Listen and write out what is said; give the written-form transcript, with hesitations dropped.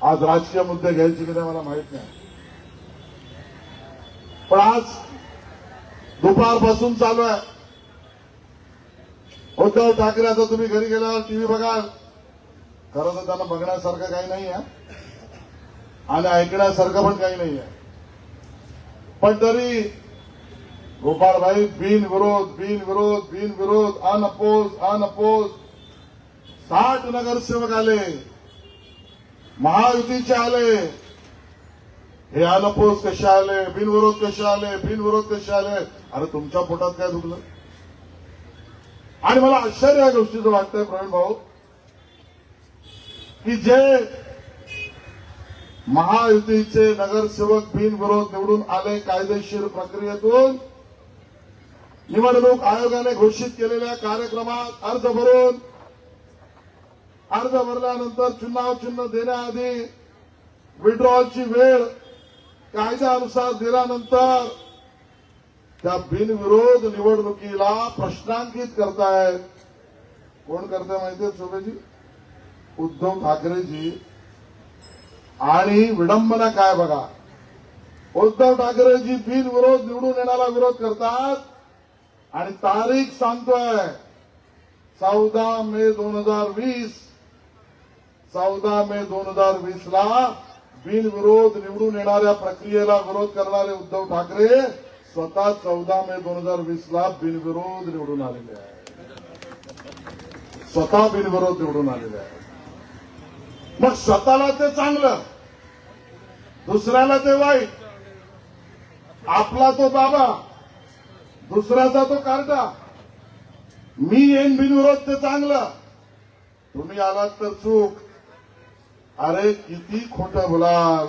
आज राजकीय मुद्दे घ्यायचे की नाही मला माहित नाही, पण आज दुपारपासून चालू आहे. उद्धव ठाकरे आता तुम्ही घरी गेल्यावर टीव्ही बघाल, खरं तर त्यांना बघण्यासारखं काही नाही आहे आणि ऐकण्यासारखं पण काही नाही आहे, पण तरी गोपाळभाई बिनविरोध अनअपोज 60 नगरसेवक आले, महायुतीचे आले. हे अनअपोज कसे आले, बिनविरोध कसे आले? अरे तुमच्या पोटात काय दुखलं? आणि मला आश्चर्य या गोष्टीचं वाटतंय प्रवीण भाऊ, की जे महायुतीचे नगरसेवक बिनविरोध निवडून आले कायदेशीर प्रक्रियेतून, निवडणूक आयोगाने घोषित केलेल्या कार्यक्रमात अर्ज भरल्यानंतर चुनाव चिन्ह देण्याआधी विड्रॉलची वेळ कायद्यानुसार दिल्यानंतर त्या बिनविरोध निवडणुकीला प्रश्नांकित करतायत. कोण करताय माहितीये शोभेजी? उद्धव ठाकरेजी. आणि विडंबना काय बघा, उद्धव ठाकरेजी बिनविरोध निवडून येण्याला विरोध करतात आणि तारीख सांगतोय 14 मे 2020 ला बिनविरोध निवडून येणाऱ्या प्रक्रियेला विरोध करणारे उद्धव ठाकरे स्वतः 14 मे 2020 ला बिनविरोध निवडून आलेले आहे. स्वतः बिनविरोध निवडून आलेले आहे. मग स्वतःला ते चांगलं, दुसऱ्याला ते वाईट. आपला तो बाबा, दुसऱ्याचा तो कार्टा. मी येईन बिनविरोध ते चांगलं, तुम्ही आलात तर चूक. अरे किती खोटं बोलाल.